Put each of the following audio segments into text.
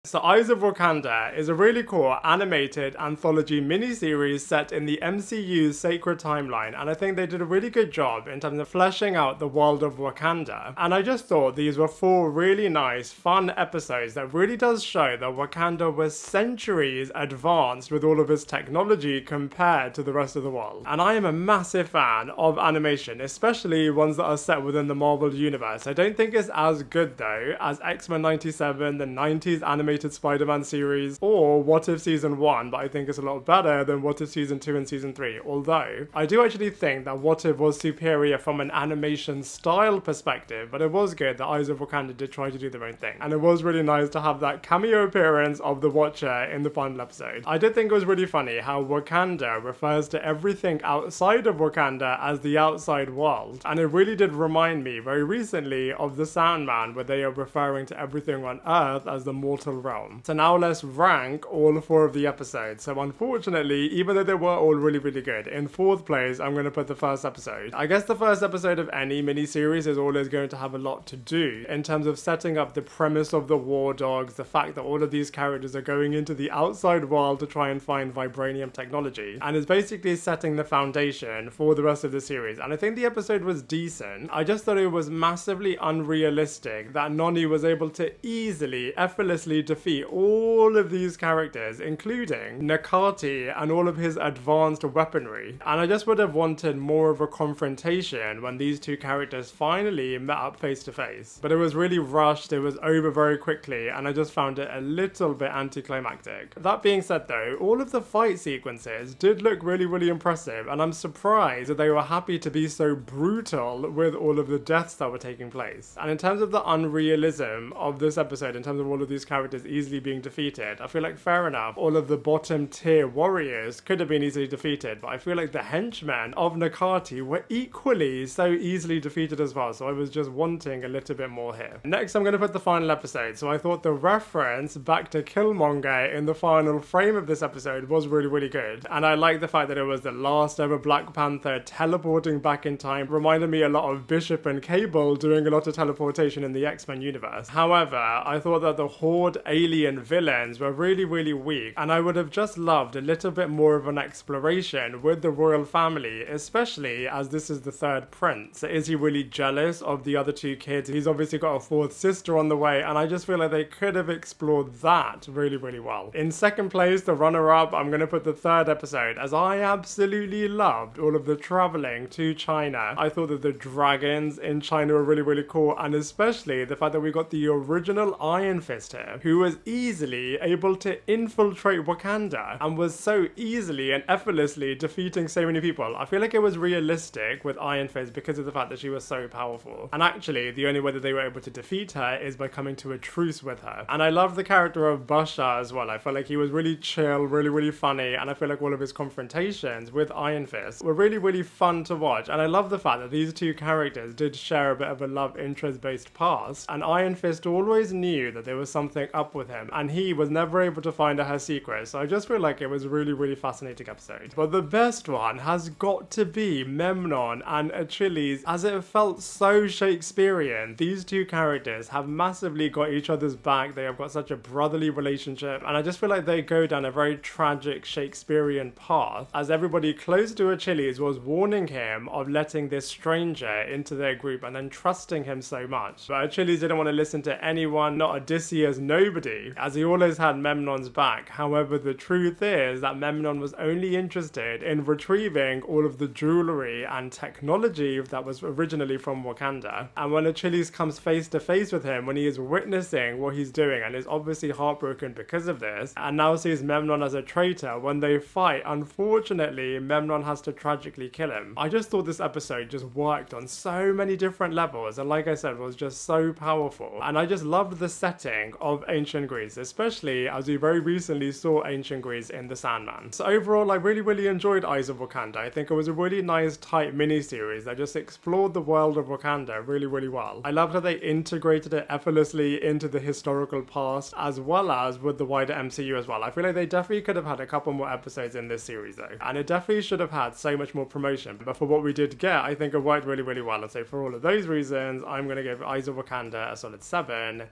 So Eyes of Wakanda is a really cool animated anthology miniseries set in the MCU's sacred timeline, and I think they did a really good job in terms of fleshing out the world of Wakanda. And I just thought these were 4 really nice, fun episodes that really does show that Wakanda was centuries advanced with all of its technology compared to the rest of the world. And I am a massive fan of animation, especially ones that are set within the Marvel universe. I don't think it's as good though as X-Men 97, the 90s animated Spider-Man series, or What If Season 1, but I think it's a lot better than What If Season 2 and Season 3, although I do actually think that What If was superior from an animation style perspective, but it was good that Eyes of Wakanda did try to do their own thing, and it was really nice to have that cameo appearance of the Watcher in the final episode. I did think it was really funny how Wakanda refers to everything outside of Wakanda as the outside world, and it really did remind me very recently of the Sandman, where they are referring to everything on Earth as the mortal realm. So now let's rank all 4 of the episodes. So unfortunately, even though they were all really good, in 4th place I'm going to put the first episode. I guess the first episode of any miniseries is always going to have a lot to do in terms of setting up the premise of the war dogs, the fact that all of these characters are going into the outside world to try and find vibranium technology, and is basically setting the foundation for the rest of the series. And I think the episode was decent. I just thought it was massively unrealistic that Noni was able to easily, effortlessly defeat all of these characters, including Nakati and all of his advanced weaponry. And I just would have wanted more of a confrontation when these 2 characters finally met up face to face. But it was really rushed, it was over very quickly, and I just found it a little bit anticlimactic. That being said though, all of the fight sequences did look really impressive, and I'm surprised that they were happy to be so brutal with all of the deaths that were taking place. And in terms of the unrealism of this episode, in terms of all of these characters easily being defeated, I feel like fair enough, all of the bottom tier warriors could have been easily defeated, but I feel like the henchmen of Nakati were equally so easily defeated as well, so I was just wanting a little bit more here. Next I'm going to put the final episode. So I thought the reference back to Killmonger in the final frame of this episode was really good, and I like the fact that it was the last ever Black Panther teleporting back in time. Reminded me a lot of Bishop and Cable doing a lot of teleportation in the X-Men universe. However, I thought that the Horde alien villains were really weak, and I would have just loved a little bit more of an exploration with the royal family, especially as this is the 3rd prince. So is he really jealous of the other 2 kids? He's obviously got a 4th sister on the way, and I just feel like they could have explored that really well. In 2nd place, the runner-up, I'm going to put the 3rd episode, as I absolutely loved all of the traveling to China. I thought that the dragons in China were really cool, and especially the fact that we got the original Iron Fist here, who was easily able to infiltrate Wakanda and was so easily and effortlessly defeating so many people. I feel like it was realistic with Iron Fist because of the fact that she was so powerful. And actually, the only way that they were able to defeat her is by coming to a truce with her. And I love the character of Basha as well. I felt like he was really chill, really funny, and I feel like all of his confrontations with Iron Fist were really fun to watch. And I love the fact that these 2 characters did share a bit of a love interest based past, and Iron Fist always knew that there was something up with him, and he was never able to find out her secret. So I just feel like it was a really fascinating episode. But the best one has got to be Memnon and Achilles, as it felt so Shakespearean. These 2 characters have massively got each other's back. They have got such a brotherly relationship, and I just feel like they go down a very tragic Shakespearean path, as everybody close to Achilles was warning him of letting this stranger into their group and then trusting him so much. But Achilles didn't want to listen to anyone, not Odysseus, nobody, as he always had Memnon's back. However, the truth is that Memnon was only interested in retrieving all of the jewelry and technology that was originally from Wakanda. And when Achilles comes face to face with him, when he is witnessing what he's doing and is obviously heartbroken because of this, and now sees Memnon as a traitor, when they fight, unfortunately, Memnon has to tragically kill him. I just thought this episode just worked on so many different levels, and like I said, was just so powerful. And I just loved the setting of ancient Greece, especially as we very recently saw ancient Greece in The Sandman. So overall, I really enjoyed Eyes of Wakanda. I think it was a really nice, tight mini-series that just explored the world of Wakanda really well. I loved how they integrated it effortlessly into the historical past, as well as with the wider MCU as well. I feel like they definitely could have had a couple more episodes in this series though, and it definitely should have had so much more promotion. But for what we did get, I think it worked really well. And so for all of those reasons, I'm going to give Eyes of Wakanda a solid 7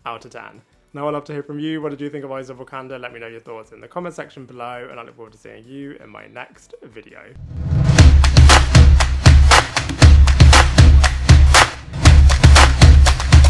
out of 10. Now I'd love to hear from you. What did you think of Eyes of Wakanda? Let me know your thoughts in the comment section below, and I look forward to seeing you in my next video.